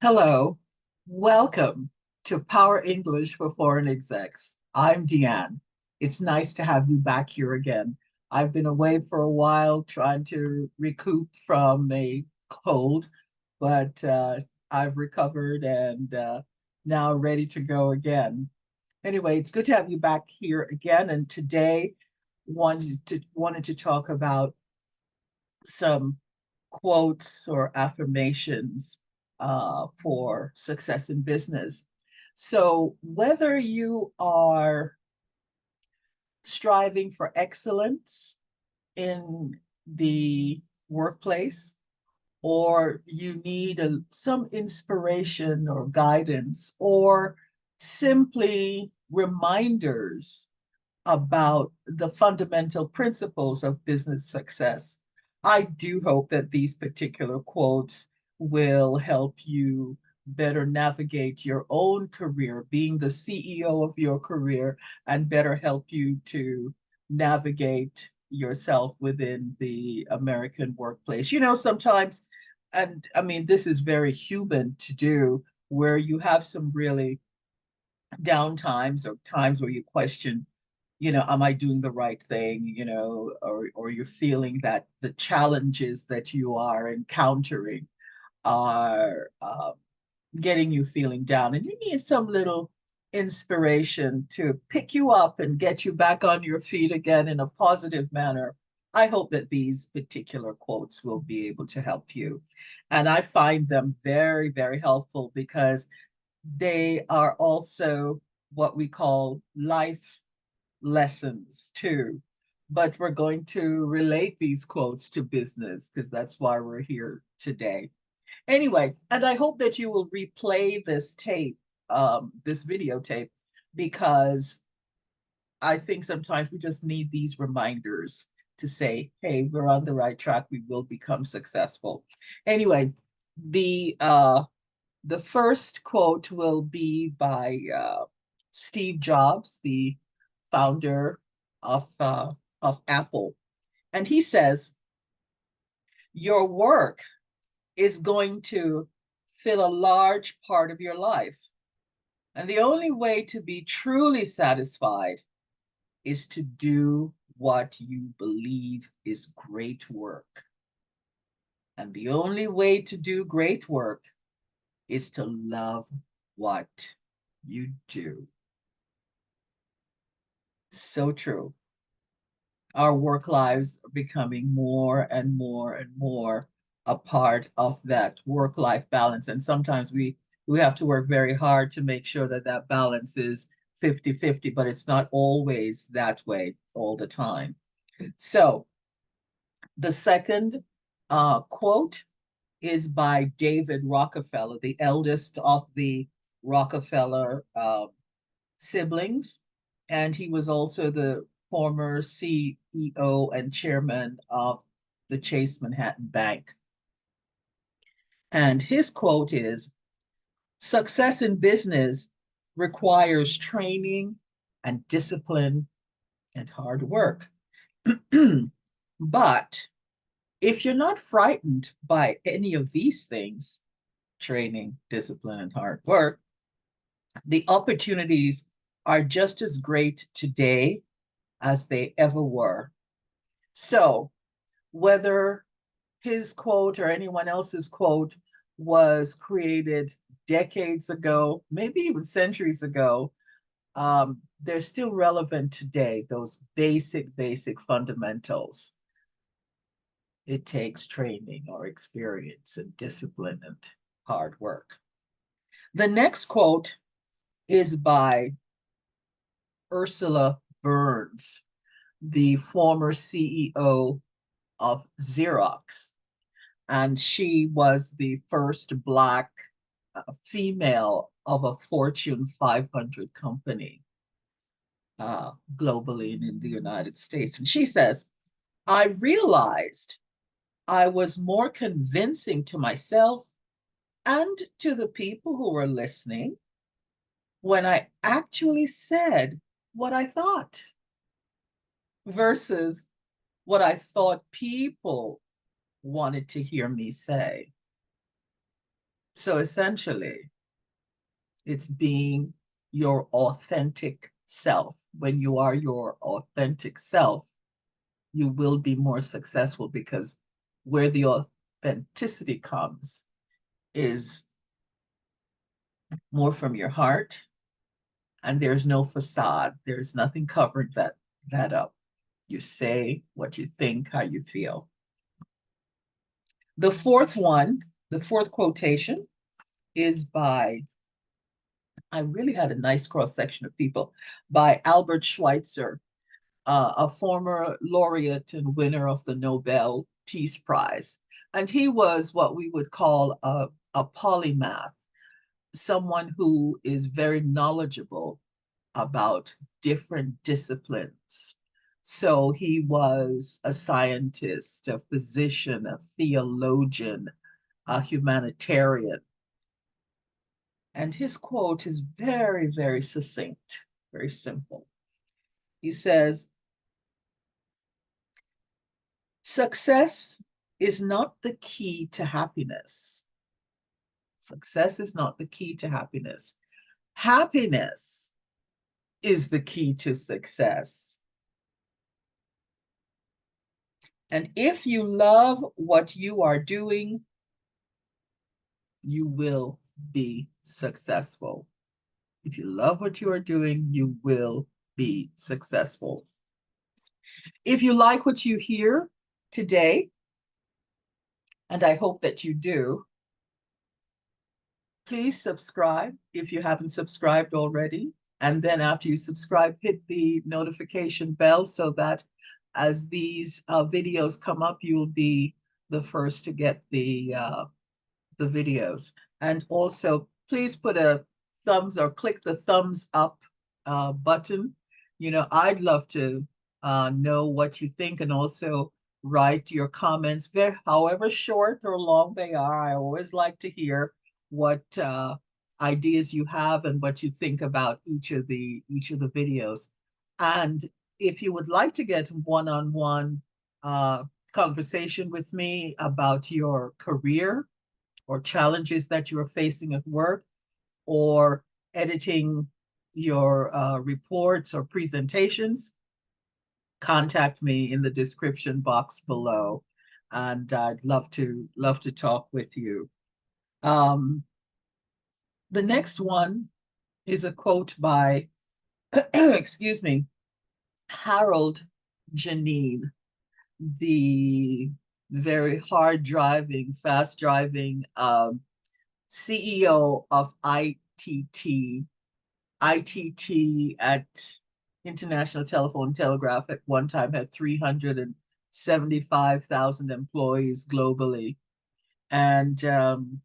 Hello, welcome to Power English for Foreign Execs. I'm Deanne. It's nice to have you back here again. I've been away for a while trying to recoup from a cold, but I've recovered and now ready to go again. Anyway, it's good to have you back here again. And today wanted to talk about some quotes or affirmations for success in business. So, whether you are striving for excellence in the workplace or you need some inspiration or guidance or simply reminders about the fundamental principles of business success. I do hope that these particular quotes will help you better navigate your own career, being the CEO of your career, and better help you to navigate yourself within the American workplace. Sometimes, and I mean, this is very human to do, where you have some really down times or times where you question, am I doing the right thing, or you're feeling that the challenges that you are encountering are getting you feeling down and you need some little inspiration to pick you up and get you back on your feet again in a positive manner. I hope that these particular quotes will be able to help you. And I find them very, very helpful because they are also what we call life lessons too. But we're going to relate these quotes to business because that's why we're here today. Anyway, and I hope that you will replay this tape, this videotape, because I think sometimes we just need these reminders to say, hey, we're on the right track. We will become successful. Anyway, the first quote will be by Steve Jobs, the founder of Apple. And he says, your work is going to fill a large part of your life. And the only way to be truly satisfied is to do what you believe is great work. And the only way to do great work is to love what you do. So true. Our work lives are becoming more and more and more a part of that work-life balance. And sometimes we have to work very hard to make sure that that balance is 50-50, but it's not always that way all the time. So the second quote is by David Rockefeller, the eldest of the Rockefeller siblings. And he was also the former CEO and chairman of the Chase Manhattan Bank. And his quote is, success in business requires training and discipline and hard work. But if you're not frightened by any of these things, training, discipline, and hard work, the opportunities are just as great today as they ever were. So, whether his quote or anyone else's quote was created decades ago, maybe even centuries ago, they're still relevant today, those basic fundamentals. It takes training or experience and discipline and hard work. The next quote is by Ursula Burns, the former CEO of Xerox. And she was the first Black female of a Fortune 500 company globally and in the United States. And she says, I realized I was more convincing to myself and to the people who were listening when I actually said what I thought versus what I thought people wanted to hear me say. So essentially, it's being your authentic self. When you are your authentic self, you will be more successful, because where the authenticity comes is more from your heart, and there's no facade. There's nothing covering that up. You say what you think, how you feel. The fourth one, the fourth quotation is by, I really had a nice cross section of people, by Albert Schweitzer, a former laureate and winner of the Nobel Peace Prize. And he was what we would call a polymath, someone who is very knowledgeable about different disciplines. So he was a scientist, a physician, a theologian, a humanitarian. And his quote is very, very succinct, very simple. He says, "Success is not the key to happiness. Success is not the key to happiness. Happiness is the key to success. And if you love what you are doing, you will be successful. If you love what you are doing, you will be successful." If you like what you hear today, and I hope that you do, please subscribe if you haven't subscribed already. And then after you subscribe, hit the notification bell so that as these videos come up, you'll be the first to get the videos. And also, please put a thumbs or click the thumbs up button. You know, I'd love to know what you think, and also write your comments, however short or long they are. I always like to hear what ideas you have and what you think about each of the videos. And if you would like to get one-on-one conversation with me about your career or challenges that you are facing at work, or editing your reports or presentations, contact me in the description box below, and I'd love to talk with you. The next one is a quote by excuse me, Harold Geneen, the very hard driving, fast driving CEO of ITT. ITT at International Telephone and Telegraph at one time had 375,000 employees globally. And Harold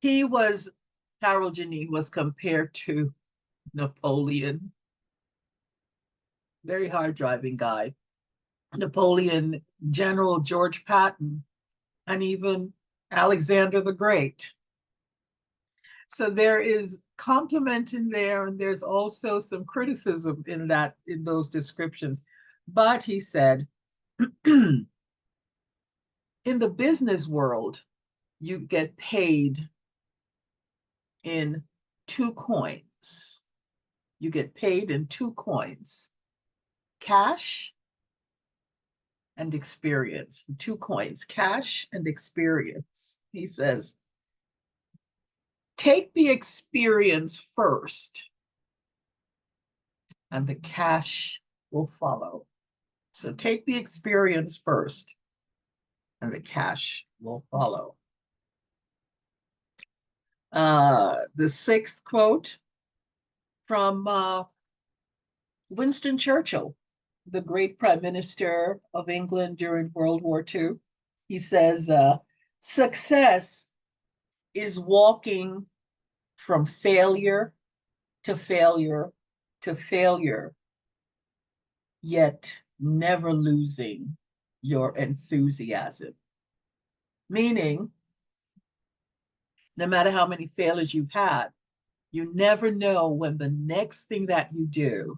Geneen was compared to Napoleon. Very hard driving guy. Napoleon, General George Patton, and even Alexander the Great. So there is compliment in there, and there's also some criticism in those descriptions. But he said, in the business world, you get paid in 2 coins. You get paid in 2 coins, cash and experience. The 2 coins, cash and experience. He says, take the experience first, and the cash will follow. So take the experience first, and the cash will follow. The 6th quote from Winston Churchill, the great Prime Minister of England during World War II. He says, success is walking from failure to failure to failure, yet never losing your enthusiasm. Meaning, no matter how many failures you've had, you never know when the next thing that you do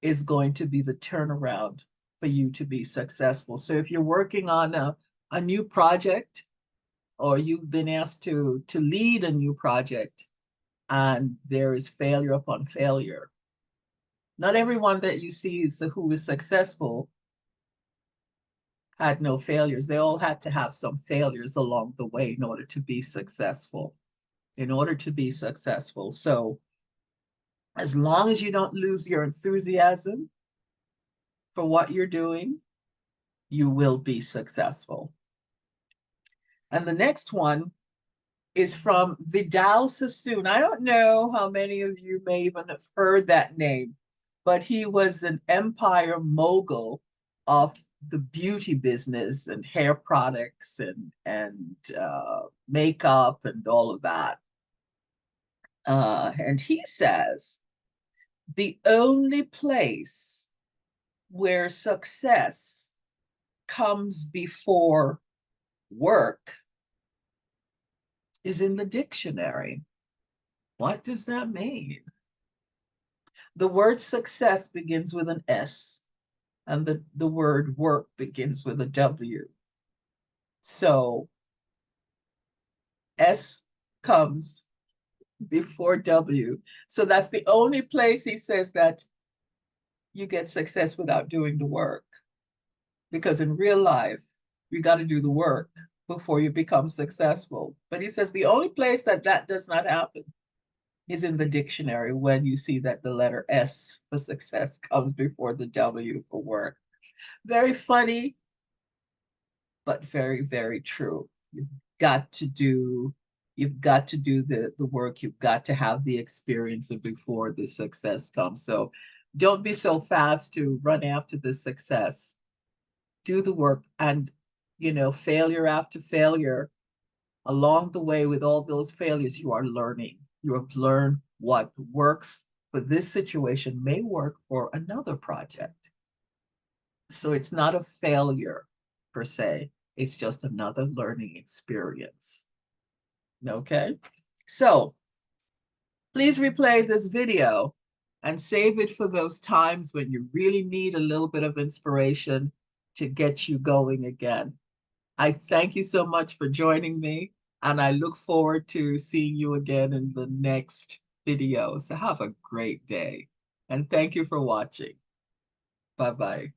is going to be the turnaround for you to be successful. So if you're working on a new project, or you've been asked to lead a new project and there is failure upon failure. Not everyone that you see who is successful had no failures. They all had to have some failures along the way in order to be successful. In order to be successful. So as long as you don't lose your enthusiasm for what you're doing, you will be successful. And the next one is from Vidal Sassoon. I don't know how many of you may even have heard that name, but he was an empire mogul of the beauty business and hair products and makeup and all of that. And he says, the only place where success comes before work is in the dictionary. What does that mean? The word success begins with an S, and the word work begins with a W. So S comes before W. So that's the only place he says that you get success without doing the work. Because in real life, you got to do the work before you become successful. But he says the only place that that does not happen is in the dictionary when you see that the letter S for success comes before the W for work. Very funny, but very, very true. Got to do you've got to do the work. You've got to have the experience before the success comes. So don't be so fast to run after the success. Do the work, and failure after failure, along the way with all those failures, you are learning. You have learned what works for this situation may work for another project. So it's not a failure per se. It's just another learning experience. Okay? So please replay this video and save it for those times when you really need a little bit of inspiration to get you going again. I thank you so much for joining me, and I look forward to seeing you again in the next video. So have a great day, and thank you for watching. Bye-bye.